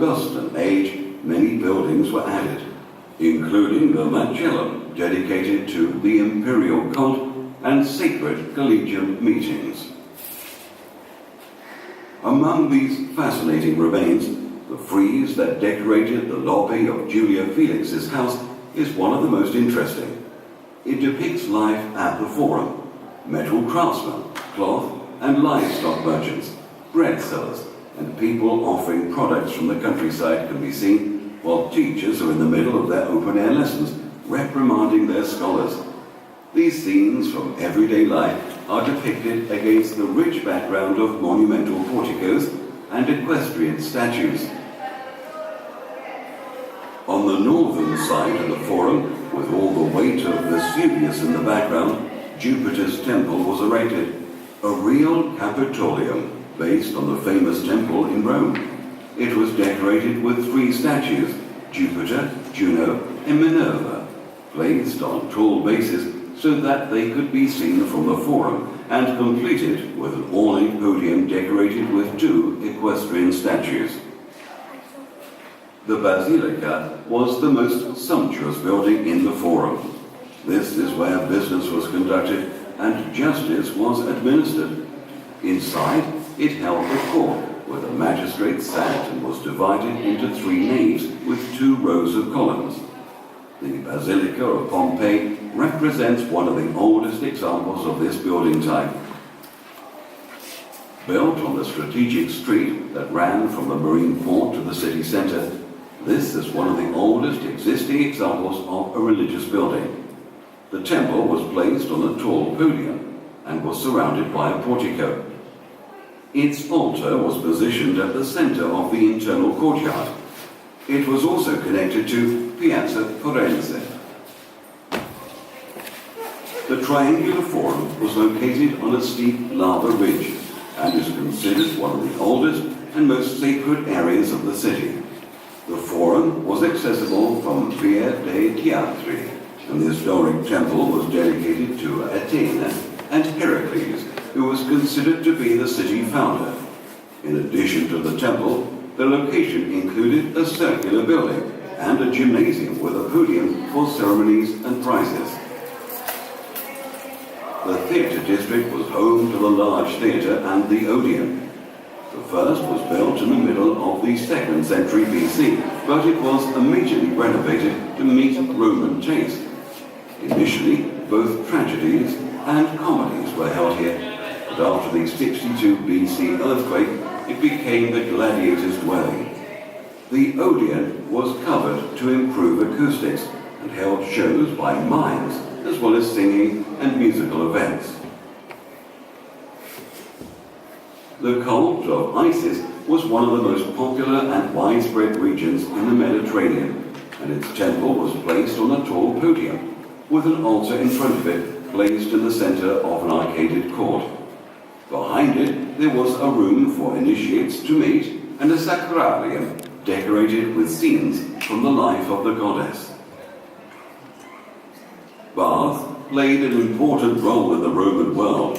Augustan age, many buildings were added, including the Macellum, dedicated to the imperial cult and sacred collegiate meetings. Among these fascinating remains, the frieze that decorated the lobby of Julia Felix's house is one of the most interesting. It depicts life at the Forum. Metal craftsmen, cloth and livestock merchants, bread sellers, and people offering products from the countryside can be seen, while teachers are in the middle of their open-air lessons, reprimanding their scholars. These scenes from everyday life are depicted against the rich background of monumental porticos and equestrian statues. On the northern side of the Forum, with all the weight of Vesuvius in the background, Jupiter's temple was erected, a real Capitolium based on the famous temple in Rome. It was decorated with 3 statues, Jupiter, Juno, and Minerva, placed on tall bases so that they could be seen from the Forum, and completed with an ornate podium decorated with 2 equestrian statues. The Basilica was the most sumptuous building in the Forum. This is where business was conducted and justice was administered. Inside, it held a court where the magistrate sat and was divided into 3 naves with 2 rows of columns. The Basilica of Pompeii represents one of the oldest examples of this building type. Built on the strategic street that ran from the marine port to the city centre, this is one of the oldest existing examples of a religious building. The temple was placed on a tall podium and was surrounded by a portico. Its altar was positioned at the centre of the internal courtyard. It was also connected to Piazza Forense. The triangular forum was located on a steep lava ridge and is considered one of the oldest and most sacred areas of the city. The forum was accessible from Via dei Teatri, and the historic temple was dedicated to Athena and Heracles, who was considered to be the city founder. In addition to the temple, the location included a circular building and a gymnasium with a podium for ceremonies and prizes. The theatre district was home to the large theatre and the Odeon. The first was built in the middle of the 2nd century BC, but it was immediately renovated to meet Roman taste. Initially, both tragedies and comedies were held here, but after the 62 BC earthquake, it became the gladiators' dwelling. The Odeon was covered to improve acoustics and held shows by mimes, as well as singing and musical events. The cult of Isis was one of the most popular and widespread regions in the Mediterranean, and its temple was placed on a tall podium, with an altar in front of it placed in the center of an arcaded court. Behind it, there was a room for initiates to meet and a sacrarium decorated with scenes from the life of the goddess. Baths played an important role in the Roman world.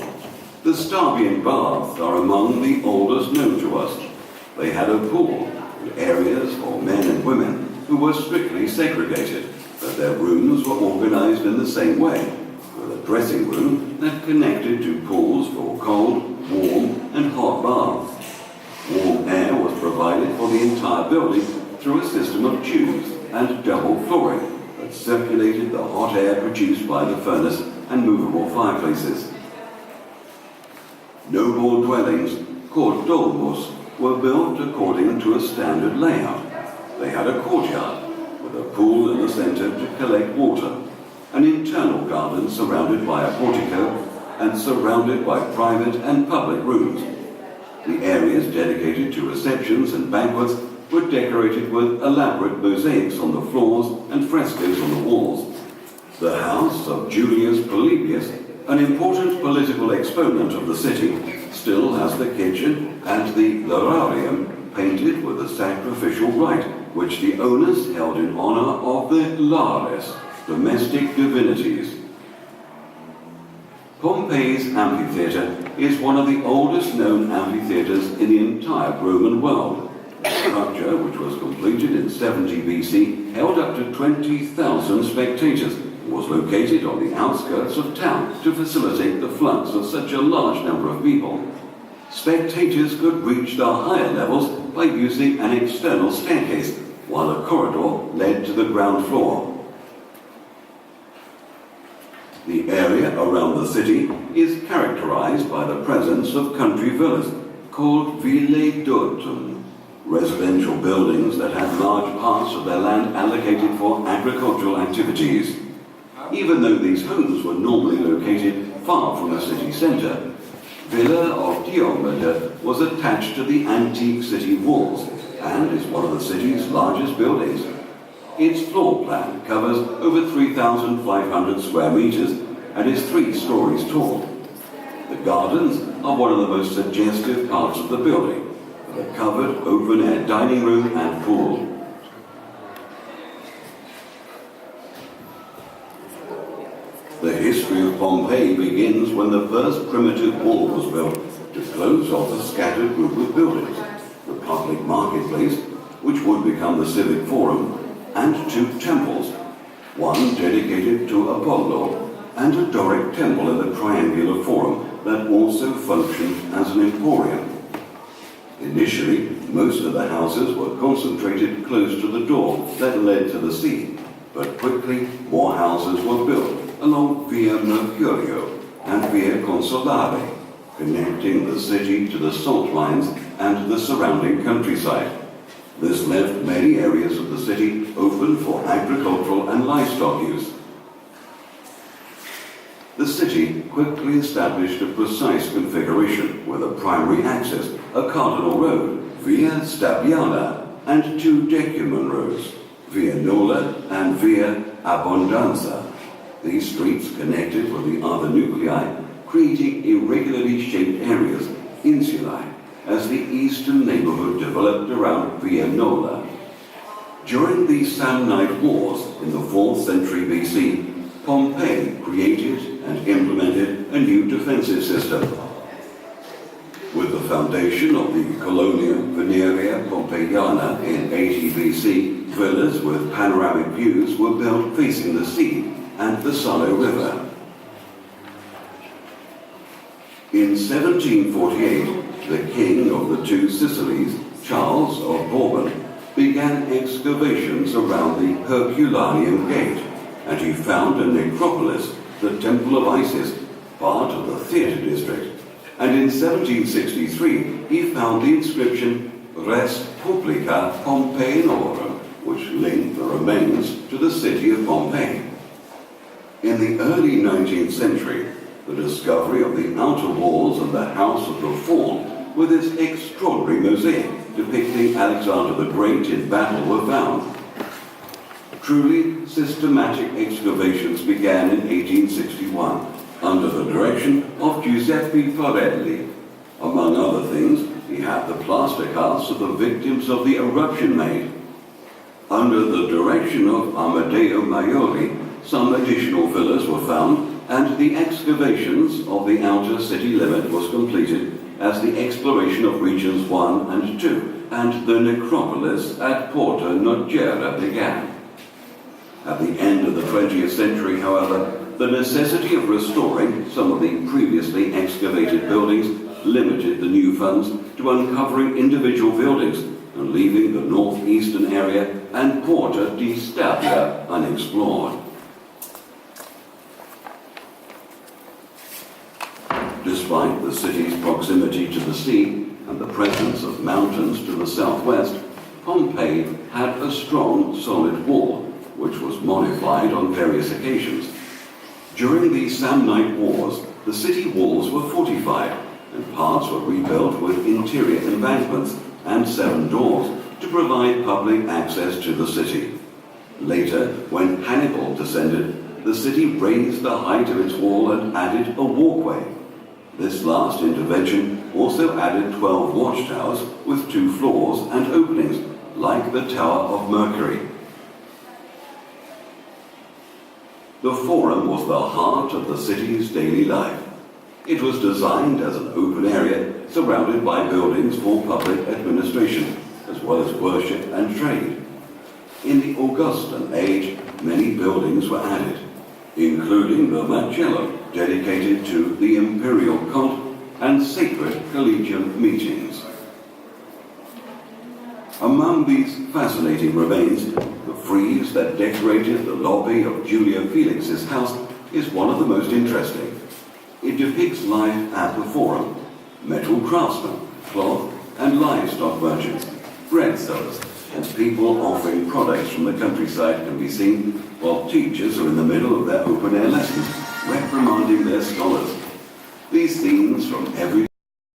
The Stabian baths are among the oldest known to us. They had a pool and areas for men and women who were strictly segregated, but their rooms were organized in the same way, with a dressing room that connected to pools for cold, warm, and hot baths. Warm air was provided for the entire building through a system of tubes and double flooring that circulated the hot air produced by the furnace and movable fireplaces. Noble dwellings, called dolmos, were built according to a standard layout. They had a courtyard with a pool in the center to collect water, an internal garden surrounded by a portico, and surrounded by private and public rooms. The areas dedicated to receptions and banquets were decorated with elaborate mosaics on the floors and frescoes on the walls. The house of Julius Polybius, an important political exponent of the city, still has the kitchen and the lararium painted with a sacrificial rite, which the owners held in honor of the lares, domestic divinities. Pompeii's amphitheatre is one of the oldest known amphitheatres in the entire Roman world, The structure, which was completed in 70 BC, held up to 20,000 spectators and was located on the outskirts of town to facilitate the flux of such a large number of people. Spectators could reach the higher levels by using an external staircase, while a corridor led to the ground floor. The area around the city is characterized by the presence of country villas called ville d'automne, residential buildings that have large parts of their land allocated for agricultural activities. Even though these homes were normally located far from the city centre, Villa of Diomede was attached to the antique city walls and is one of the city's largest buildings. Its floor plan covers over 3,500 square meters and is 3 stories tall. The gardens are one of the most suggestive parts of the building, with a covered open-air dining room and pool. The history of Pompeii begins when the first primitive wall was built to close off a scattered group of buildings, the public marketplace, which would become the civic forum, and 2 temples, one dedicated to Apollo and a Doric temple in the triangular forum that also functioned as an emporium. Initially, most of the houses were concentrated close to the door that led to the sea, but quickly more houses were built along Via Mercurio and Via Consolare, connecting the city to the salt mines and the surrounding countryside. This left many areas of the city open for agricultural and livestock use. The city quickly established a precise configuration with a primary axis, a cardinal road, Via Stabiana, and 2 decuman roads, Via Nola and Via Abbondanza. These streets connected with the other nuclei, creating irregularly shaped areas, insulae, as the eastern neighborhood developed around Via Nola. During the Samnite Wars in the 4th century BC, Pompeii created and implemented a new defensive system. With the foundation of the Colonia Veneria Pompeiana in 80 BC, villas with panoramic views were built facing the sea and the Salo River. In 1748, the king of the 2 Sicilies, Charles of Bourbon, began excavations around the Herculaneum Gate, and he found a necropolis, the Temple of Isis, part of the theatre district. And in 1763, he found the inscription Res Publica Pompeinorum, which linked the remains to the city of Pompeii. In the early 19th century, the discovery of the outer walls and the House of the Faun with its extraordinary mosaic depicting Alexander the Great in battle were found. Truly systematic excavations began in 1861 under the direction of Giuseppe Farelli. Among other things, he had the plaster casts of the victims of the eruption made. Under the direction of Amadeo Maioli, some additional villas were found, and the excavations of the outer city limit was completed as the exploration of regions 1 and 2 and the necropolis at Porta Nogera began. At the end of the 20th century, however, the necessity of restoring some of the previously excavated buildings limited the new funds to uncovering individual buildings and leaving the northeastern area and Porta di Stabia unexplored. Despite the city's proximity to the sea and the presence of mountains to the southwest, Pompeii had a strong, solid wall, which was modified on various occasions. During the Samnite Wars, the city walls were fortified, and parts were rebuilt with interior embankments and 7 doors to provide public access to the city. Later, when Hannibal descended, the city raised the height of its wall and added a walkway. This last intervention also added 12 watchtowers with 2 floors and openings, like the Tower of Mercury. The Forum was the heart of the city's daily life. It was designed as an open area surrounded by buildings for public administration, as well as worship and trade. In the Augustan age, many buildings were added, including the Marcello, dedicated to the imperial cult and sacred collegium meetings. Among these fascinating remains, the frieze that decorated the lobby of Julia Felix's house is one of the most interesting. It depicts life at the Forum: metal craftsmen, cloth and livestock merchants, bread sellers, and people offering products from the countryside can be seen while teachers are in the middle of their open-air lessons, reprimanding their scholars. These scenes from every